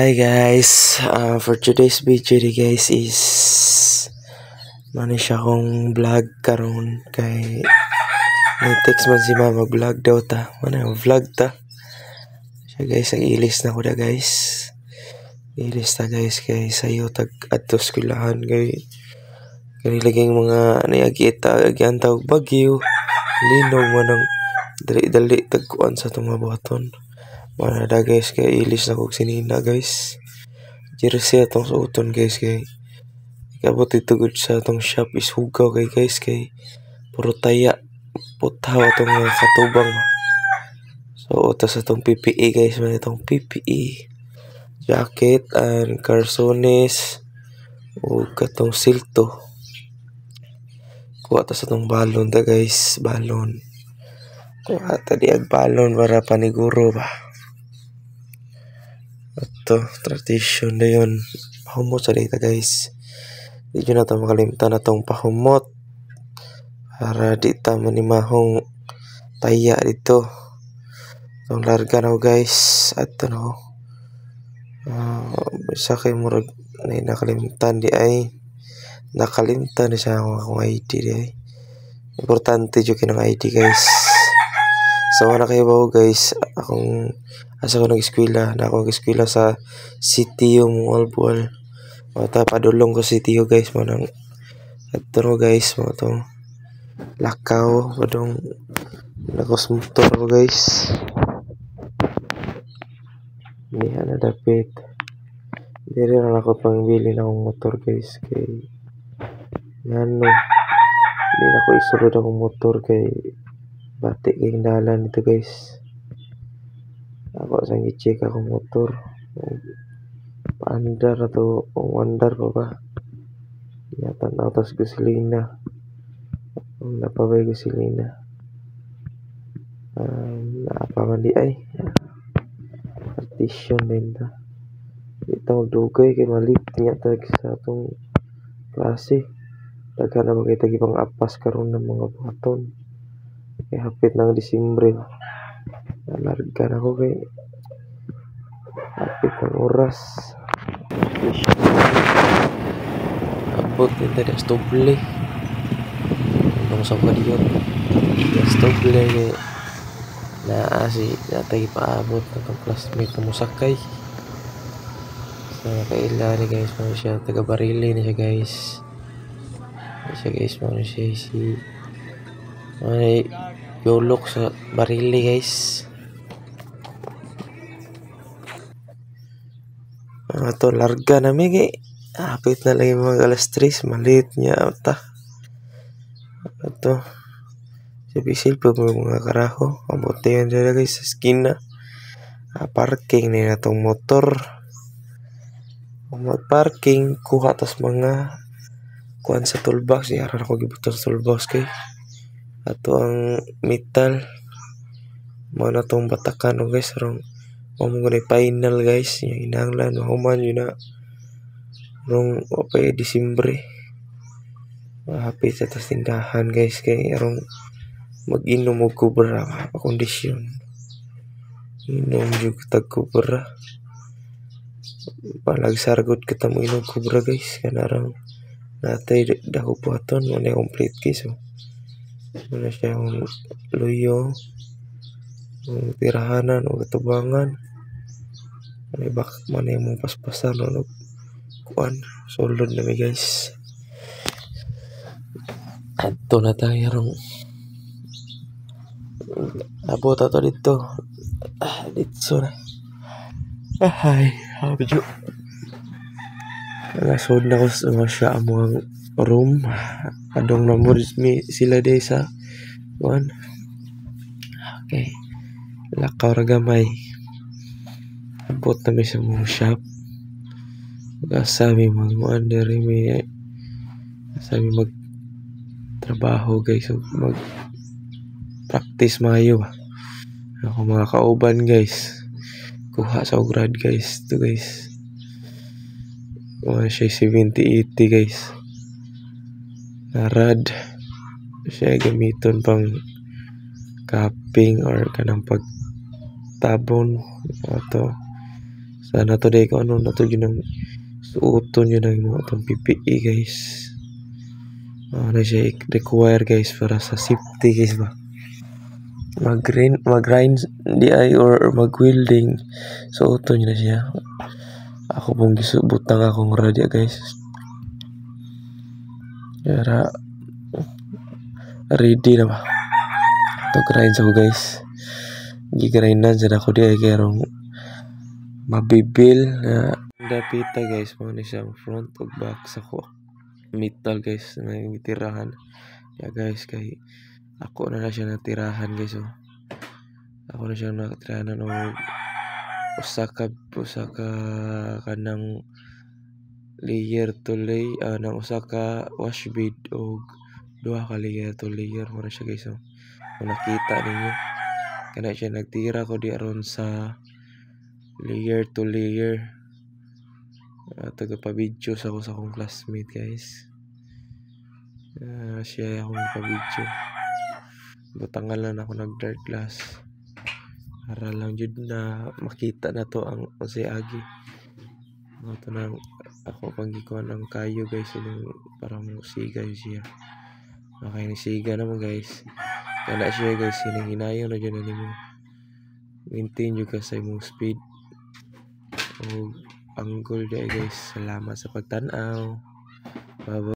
Hi guys, for today's video guys is siya kong vlog karon kay nag-text man si mama vlog daw ta. Vlog ta. Siya guys, ang ilis na ko da guys. Ilis ta guys kay sayo tag adto skulahan kay laging mga niagita agyan tawag bagyo. Linog man ang dali tagkuan sa itong mga buhaton. Mana da guys kay ilis na kog sinina guys. Jersey atong suoton guys kay kabot itugod sa atong shop is hugaw kay guys kay puro taya putaw atong katubang. So utas atong PPE guys, man itong PPE jacket and carsones o katong silto. Kuha ta sa atong balon ta guys, balon. Kuha ta di ag balon para paniguro ba. Ito, tradition na yun. Pahumot sa data guys. Di nyo na ito makalimtan na itong pahumot. Para di ta manimahong taya dito. Itong larga na guys. At ano. Isa kayo murag na nakalimtan di ay. Nakalimtan na siya akong ID di ay. Importante dyo kinang ID guys. So na kayo ba guys. Akong asa ko nag-eskwela na ako nag-eskwela sa CTU Mualbual. Mata padulong ko CTU guys mo nang adto guys mo to lakaw padong nakos motor ko guys. Niya na dapat diri na ako pangbili na akong motor guys kay ngano hindi na ko isulod akong motor kay batik kay dalan ito guys. Ako sang i-check akong motor. Paandar atau wandar pa ba? Ingatan atas gasolina. Napabay gasolina. Apa man di ay. Partition din ta. Ito magdugay kay malit niya tag sa atong klase. Daga na magkita gipang apas karon ng mga buhaton. Kay hapit ng Disyembre. Larga na ko kay hapit ng oras. Abot din tadi stoble. Nung sa kadiyon. Stoble kay na si natay paabot ng classmate na musakay. So kaila ni guys mo siya taga Barili na siya guys. Siya guys mo siya si ay yolok sa Barili guys. Ito larga na migi. Hapit na lang yung mga alas 3. Malit niya ata. Ito. Si bisil po mga karaho. Mabuti yan dyan guys sa skina. Parking na na itong motor. Mag-parking. Kuha tas mga kuhan sa toolbox. Yaran ako gibutan sa toolbox kay. Ato ang metal. Mga na itong batakan guys. Ngomong na final guys. Yung inanglan. Mahuman yun na. Rong opay Disyembre. Hapit sa tas tindahan guys. Kaya rong mag-inom o kubra. Kondisyon. Inom juga tag kubra. Palagsargod kita mo inom kubra guys. Kanarang natay dako buhaton. Muna complete case. Muna siya ang luyo. Tirahanan o katubangan. Mana yung mga paspasan o kuan solid na guys. Ato na tayo rong abot ato dito. Dito na. Ay, habjo. Nasod na ko sa siya among room. Adong namod sila day sa kuan. Okay. Lakaw ra gamay. Abot na sa mong shop. Asami mag-under may asami mag trabaho guys. Mag practice mayo. Ako mga kauban guys. Kuha sa grad guys. Ito guys. Siya 70-80 guys. Narad. Siya gamiton pang cupping or kanang pagtabon. Ito Sana today ko ano na to yun ang suoton yun ang mga itong PPE guys. Ano siya require guys para sa safety guys ba. Mag-grind di ay or mag-welding. Suoton yun na siya. Ako pong gisubutang akong radya guys. Kaya ready na ba? To grind ako guys. Gigrindan sa ako di ay karong mabibil na dapita guys. Mga siyang front o back sa ko. Metal guys na yung tirahan. Ya guys kay ako na siya natirahan guys. Oh. Ako na siya natirahan o usaka kanang layer to lay nang usaka wash bead o duha ka layer to layer mo na siya guys. Oh. Kung nakita ninyo kana siya nagtira ko di aron sa layer to layer. Tagapa-video sa ako sa akong classmate guys. Siya akong pa-video. Butangan lang ako nag-dark glass. Para lang jud na makita na to ang si Agi. Ito na ako panggikuan ng kayo guys. Parang siga siya. Okay, siga naman guys. Kaya siya guys, hinahinayon na dyan na ninyo. Maintain juga sa imong speed. O angle dyan guys. Salamat sa pagtanaw. Bye-bye.